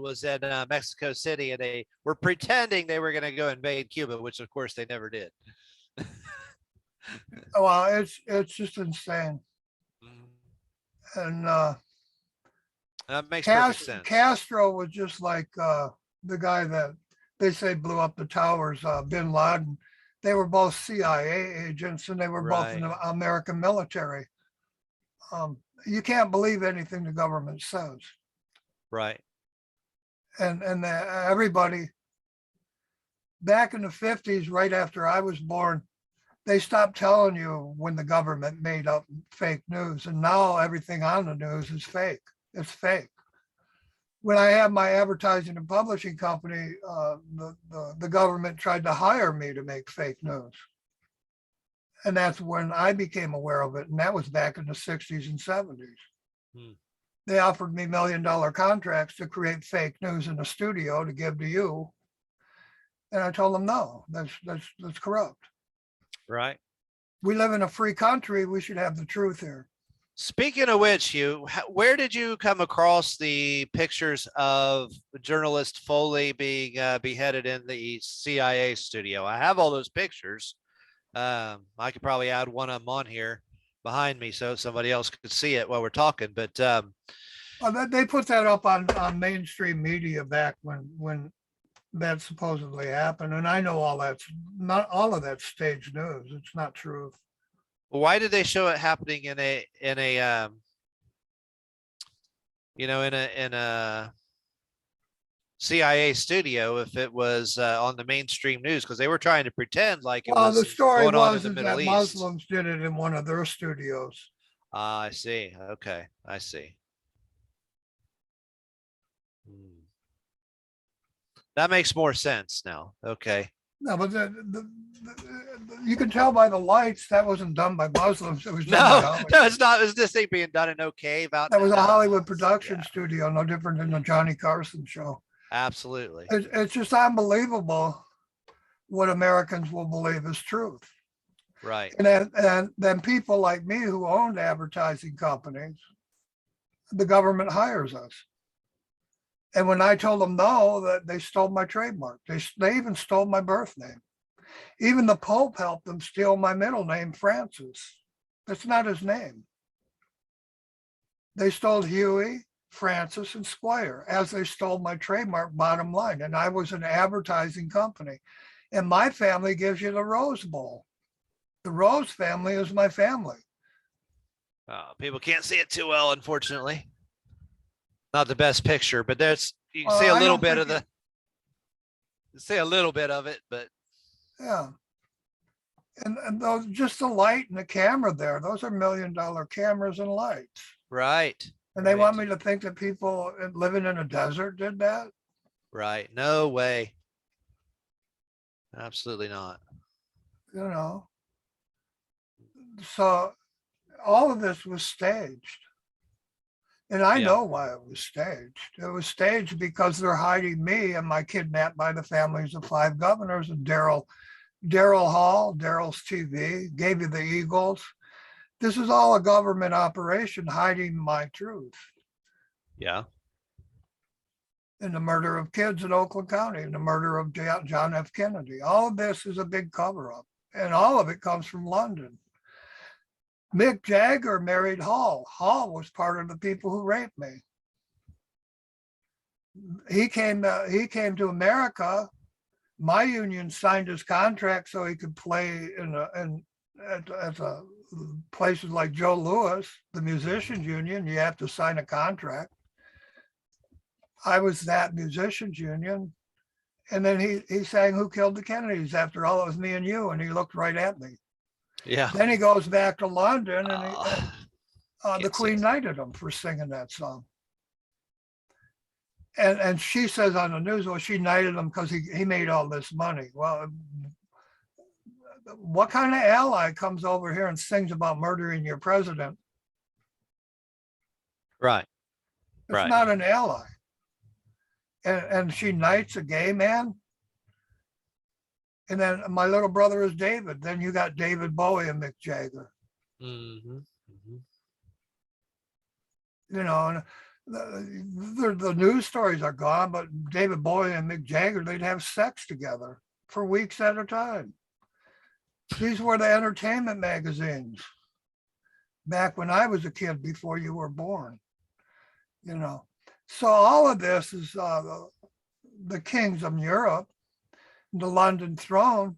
was in Mexico City, and they were pretending they were going to go invade Cuba, which of course they never did. Well, it's just insane. Mhm. And That makes perfect sense. Castro was just like the guy that they say blew up the towers, Bin Laden. They were both CIA agents and they were both in Right. the American military. You can't believe anything the government says. Right. And everybody back in the 50s, right after I was born, they stopped telling you when the government made up fake news. And now everything on the news is fake. It's fake. When I had my advertising and publishing company, the government tried to hire me to make fake news. And that's when I became aware of it. And that was back in the 60s and 70s. Hmm. They offered me $1 million contracts to create fake news in the studio to give to you. And I told them, no, that's corrupt. Right. We live in a free country. We should have the truth here. Speaking of which, Hugh, where did you come across the pictures of journalist Foley being beheaded in the CIA studio? I have all those pictures. I could probably add one of them on here behind me so somebody else could see it while we're talking. But They put that up on mainstream media back when that supposedly happened. And I know not all of that's staged news. It's not true. why did they show it happening in a in a CIA studio if it was on the mainstream news? Because they were trying to pretend like it Well, the was story going on in was the is Middle that East. Muslims did it in one of their studios. I see. Okay, I see. That makes more sense now. Okay. No, but you can tell by the lights that wasn't done by Muslims. It was done by No, Hollywood. no, it's not. Is this thing being done in no cave out? That was a no, Hollywood production yeah, studio, no different than the Johnny Carson show. absolutely. It's just unbelievable what Americans will believe is truth. Right. And then people like me who owned advertising companies, the government hires us. And when I told them no, that they stole my trademark. They even stole my birth name. Even the Pope helped them steal my middle name, Francis. That's not his name. They stole Huey, Francis, and Squire, as they stole my trademark, bottom line. And I was an advertising company. And my family gives you the Rose Bowl. The Rose family is my family. People can't see it too well, unfortunately. Not the best picture, but there's you can see a little bit of the see a little bit of it, but yeah. And those just the light and the camera there, those are $1 million cameras and lights. right. And they want me to think that people living in a desert did that? Right. No way. Absolutely not. You know. So all of this was staged. And I know why it was staged. It was staged because they're hiding me and my kidnapped by the families of 5 governors and Daryl Hall, Daryl's TV, gave you the Eagles. This is all a government operation hiding my truth. Yeah. In the murder of kids in Oakland County, and the murder of John F. Kennedy. All of this is a big cover-up. And all of it comes from London. Mick Jagger married Hall. Hall was part of the people who raped me. He came to America. My union signed his contract so he could play at places like Joe Louis, the musicians union. You have to sign a contract. I was that musicians union. And then he sang Who Killed the Kennedys? After all, it was me and you. And he looked right at me. Yeah. Then he goes back to London and the Queen knighted him for singing that song. And she says on the news, well, she knighted him because he made all this money. Well, what kind of ally comes over here and sings about murdering your president? Right. It's not an ally. And she knights a gay man. And then my little brother is David. Then you got David Bowe and Mick Jagger. Mm-hmm. Mm-hmm. You know, and the news stories are gone, but David Bowie and Mick Jagger, they'd have sex together for weeks at a time. These were the entertainment magazines back when I was a kid before you were born, you know. So all of this is the kings of Europe, the London throne,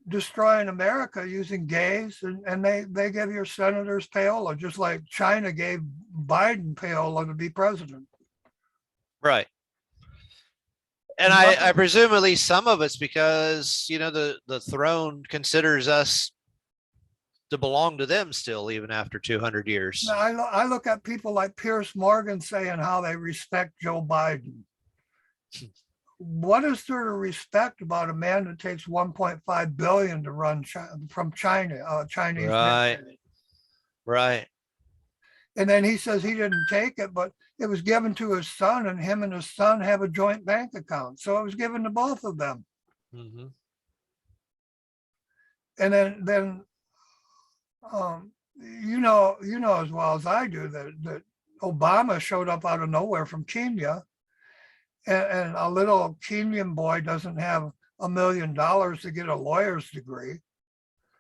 destroying America using gays, and they give your senators payola, just like China gave Biden payola to be president. Right. And I presume at least some of it's because, you know, the throne considers us to belong to them still, even after 200 years. Now, I look at people like Pierce Morgan saying how they respect Joe Biden. What is there to respect about a man that takes 1.5 billion to run from China, Chinese? Right. Mandate? Right. And then he says he didn't take it, but it was given to his son, and him and his son have a joint bank account. So it was given to both of them. Mm-hmm. And then you know as well as I do that Obama showed up out of nowhere from Kenya, and a little Kenyan boy doesn't have $1 million to get a lawyer's degree.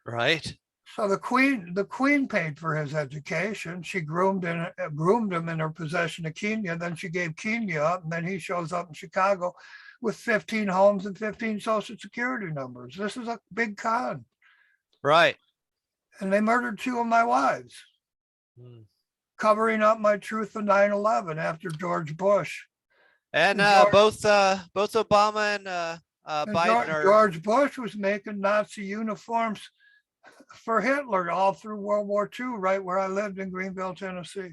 Right. So the queen paid for his education. She groomed him in her possession of Kenya. Then she gave Kenya up, and then he shows up in Chicago with 15 homes and 15 social security numbers. This is a big con. Right. And they murdered 2 of my wives, covering up my truth of 9/11 after George Bush. And both Obama and Biden are. George Bush was making Nazi uniforms for Hitler all through World War II, right where I lived in Greenville, Tennessee.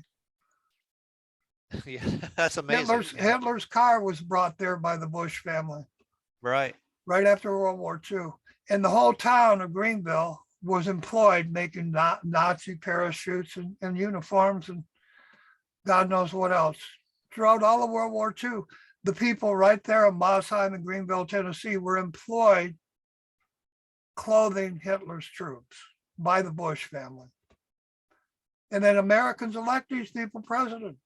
Yeah, that's amazing. Hitler's car was brought there by the Bush family. Right. Right after World War II. And the whole town of Greenville was employed making Nazi parachutes and uniforms and God knows what else. Throughout all of World War II, the people right there in Mosheim and Greenville, Tennessee were employed clothing Hitler's troops by the Bush family. And then Americans elect these people president.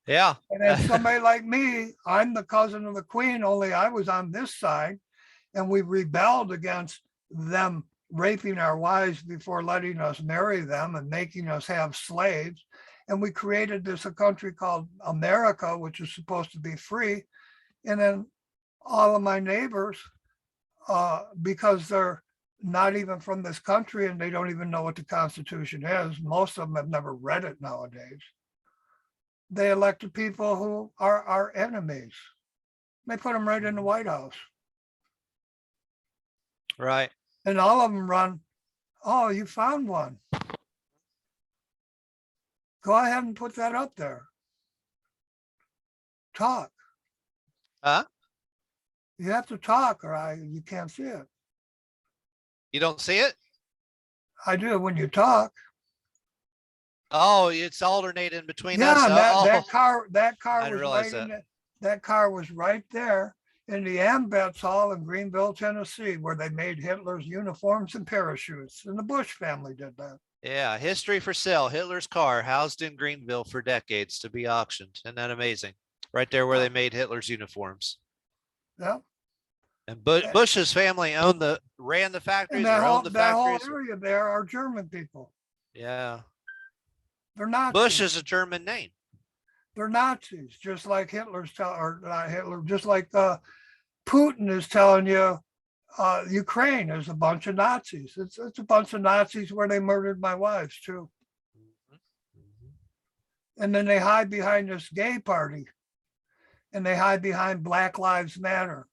Yeah. And then somebody like me, I'm the cousin of the Queen, only I was on this side, and we rebelled against them raping our wives before letting us marry them and making us have slaves. And we created a country called America, which is supposed to be free. And then all of my neighbors, because they're not even from this country and they don't even know what the Constitution is, most of them have never read it nowadays. They elected people who are our enemies. They put them right in the White House. Right. And all of them run, oh, you found one. Go ahead and put that up there. Talk. Huh? You have to talk or you can't see it. You don't see it? I do when you talk. Oh, it's alternating between Yeah, us. that car I was realize right that car was right there in the Ambets Hall in Greenville, Tennessee, where they made Hitler's uniforms and parachutes. And the Bush family did that. Yeah, history for sale. Hitler's car housed in Greenville for decades to be auctioned. Isn't that amazing? Right there where they made Hitler's uniforms. Yeah. And Bush's family ran the factories, And or owned the that whole factories. area there are German people. Yeah. They're Nazis. Bush is a German name. They're Nazis, just like just like Putin is telling you Ukraine is a bunch of Nazis. It's a bunch of Nazis where they murdered my wives too. And then they hide behind this gay party, and they hide behind Black Lives Matter.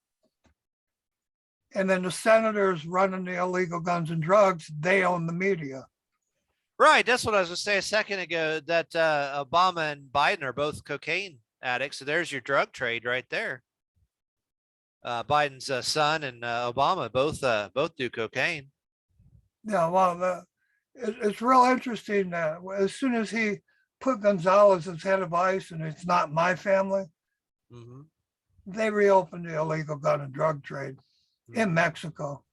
And then the senators running the illegal guns and drugs, they own the media. Right. That's what I was going to say a second ago, that Obama and Biden are both cocaine addicts. So there's your drug trade right there. Biden's son and Obama both do cocaine. Yeah, well, it's real interesting that as soon as he put Gonzalez as head of ICE, and it's not my family, they reopened the illegal gun and drug trade in Mexico.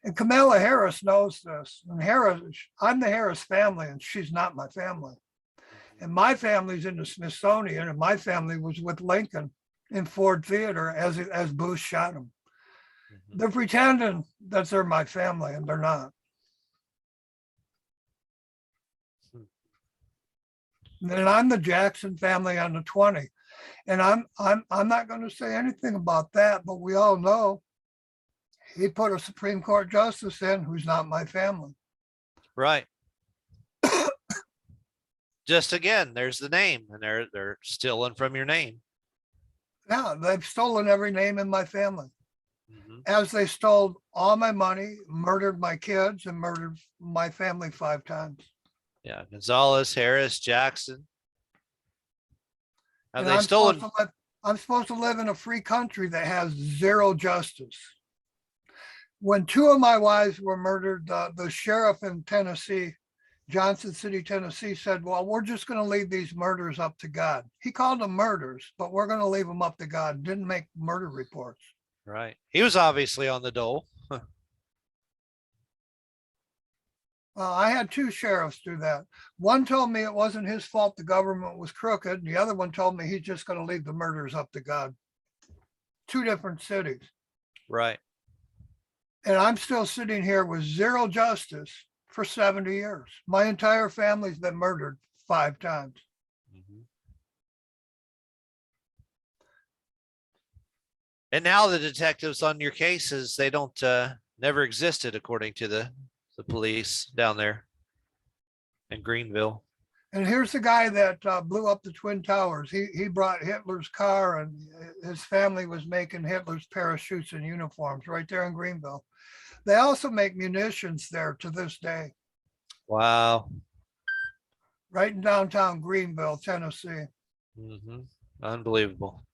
And Kamala Harris knows this. And I'm the Harris family, and she's not my family. And my family's in the Smithsonian, and my family was with Lincoln in Ford Theater as Bush shot him. Mhm. They're pretending that they're my family and they're not. And I'm the Jackson family on the 20. And I'm not going to say anything about that, but we all know he put a Supreme Court justice in who's not my family. Right. Just again, there's the name, and they're stealing from your name. Yeah, they've stolen every name in my family. Mhm. As they stole all my money, murdered my kids, and murdered my family 5 times. Yeah, Gonzalez, Harris, Jackson. Have And they stolen? I'm supposed to live in a free country that has zero justice. When 2 of my wives were murdered, the sheriff in Tennessee, Johnson City, Tennessee, said, well, we're just going to leave these murders up to God. He called them murders, but we're going to leave them up to God. Didn't make murder reports. Right. He was obviously on the dole. I had 2 sheriffs do that. One told me it wasn't his fault the government was crooked. And the other one told me he's just going to leave the murders up to God. 2 different cities. Right. And I'm still sitting here with zero justice for 70 years. My entire family's been murdered 5 times. Mhm. And now the detectives on your cases, they don't never existed according to the police down there in Greenville. And here's the guy that blew up the Twin Towers. He brought Hitler's car, and his family was making Hitler's parachutes and uniforms right there in Greenville. They also make munitions there to this day, Wow. right in downtown Greenville, Tennessee. Mm-hmm. Unbelievable.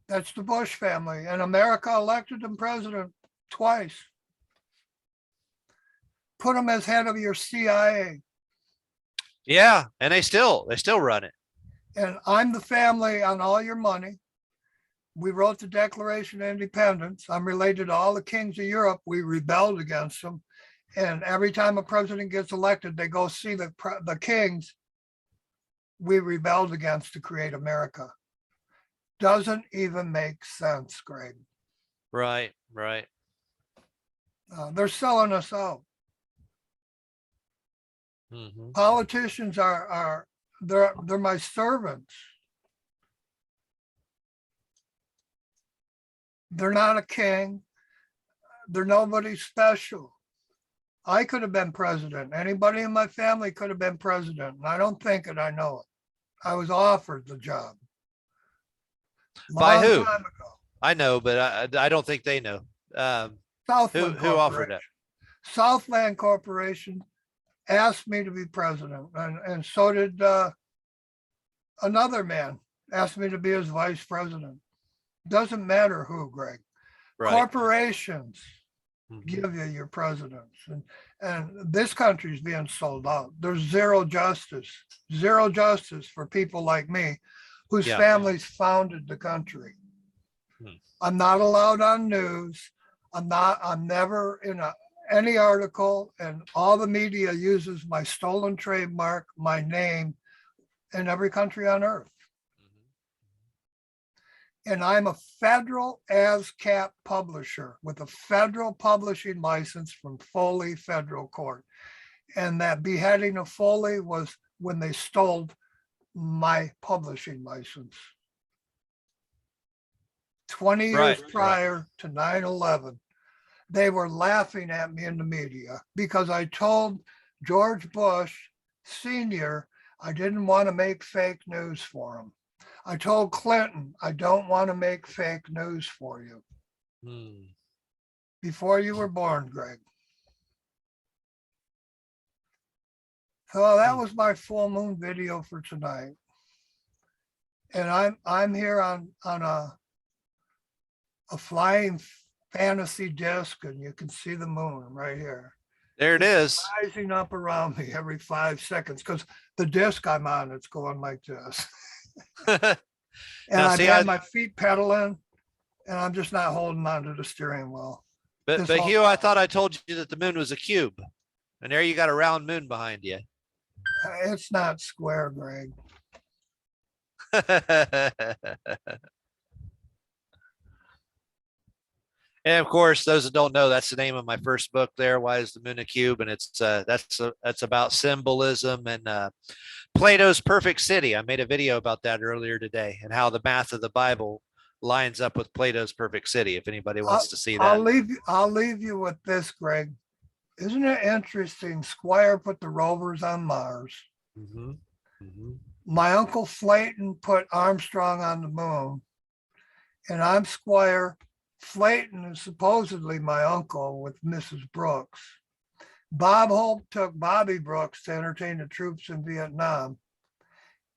That's the Bush family. And America elected him president twice. Put him as head of your CIA. Yeah, and they still run it. And I'm the family on all your money. We wrote the Declaration of Independence. I'm related to all the kings of Europe. We rebelled against them. And every time a president gets elected, they go see the kings we rebelled against to create America. Doesn't even make sense, Greg. Right, right. They're selling us out. Mm-hmm. Politicians they're my servants. They're not a king. They're nobody special. I could have been president. Anybody in my family could have been president. And I don't think it, I know it. I was offered the job. By Long who? time ago. I know, but I don't think they know. Southland Who offered Corporation. it? Southland Corporation asked me to be president, and so did another man asked me to be his vice president. Doesn't matter who, Greg. Right. Corporations Mhm. give you your presidents, and this country is being sold out. There's zero justice for people like me, whose Yeah. families founded the country. I'm not allowed on news. I'm never in any article, and all the media uses my stolen trademark, my name, in every country on earth. And I'm a federal ASCAP publisher with a federal publishing license from Foley Federal Court. And that beheading of Foley was when they stole my publishing license. 20 years prior to 9/11, they were laughing at me in the media because I told George Bush Sr. I didn't want to make fake news for him. I told Clinton, I don't want to make fake news for you. Before you were born, Greg. So that was my full moon video for tonight. And I'm here on a flying fantasy disc, and you can see the moon right here. There it is. Rising up around me every 5 seconds, because the disc I'm on, it's going like this. And I've had my feet pedaling, and I'm just not holding onto the steering wheel. But Hugh, I thought I told you that the moon was a cube, and there you got a round moon behind you. It's not square, Greg. And of course, those that don't know, that's the name of my first book there. Why is the moon a cube? And it's that's about symbolism and Plato's perfect city. I made a video about that earlier today and how the math of the Bible lines up with Plato's perfect city. If anybody wants to see that. I'll leave you with this, Greg. Isn't it interesting? Squire put the rovers on Mars. Mm-hmm. Mm-hmm. My uncle Flayton put Armstrong on the moon. And I'm Squire. Flayton is supposedly my uncle with Mrs. Brooks. Bob Hope took Bobby Brooks to entertain the troops in Vietnam.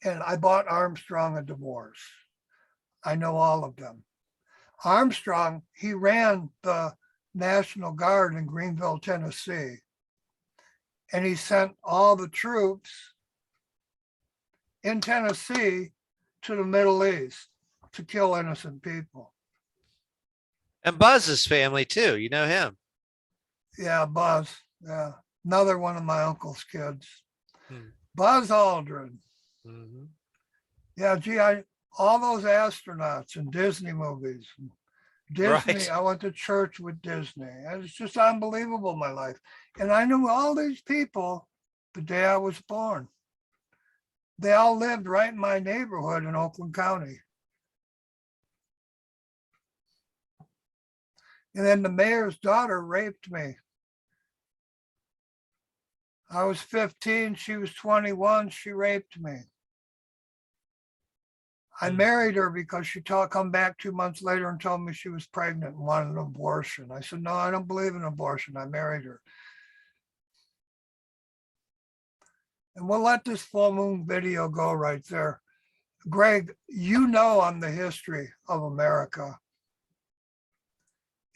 And I bought Armstrong a divorce. I know all of them. Armstrong, he ran the National Guard in Greenville, Tennessee. And he sent all the troops in Tennessee to the Middle East to kill innocent people. And Buzz's family too. You know him. Yeah, Buzz. Yeah, another one of my uncle's kids. Hmm. Buzz Aldrin. Mm-hmm. Yeah, gee, all those astronauts in Disney movies. Disney, Right. I went to church with Disney. It's just unbelievable, my life. And I knew all these people the day I was born. They all lived right in my neighborhood in Oakland County. And then the mayor's daughter raped me. I was 15, she was 21, she raped me. I married her because she come back 2 months later and told me she was pregnant and wanted an abortion. I said, no, I don't believe in abortion. I married her. And we'll let this full moon video go right there. Greg, you know on the history of America.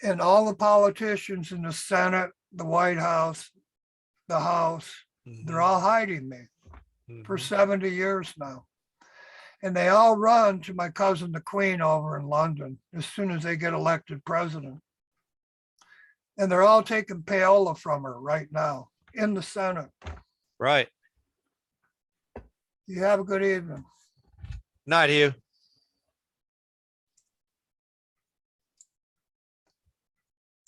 And all the politicians in the Senate, the White House, the House, they're all hiding me for 70 years now. And they all run to my cousin, the Queen, over in London as soon as they get elected president. And they're all taking payola from her right now in the Senate. Right. You have a good evening. Night, Hugh.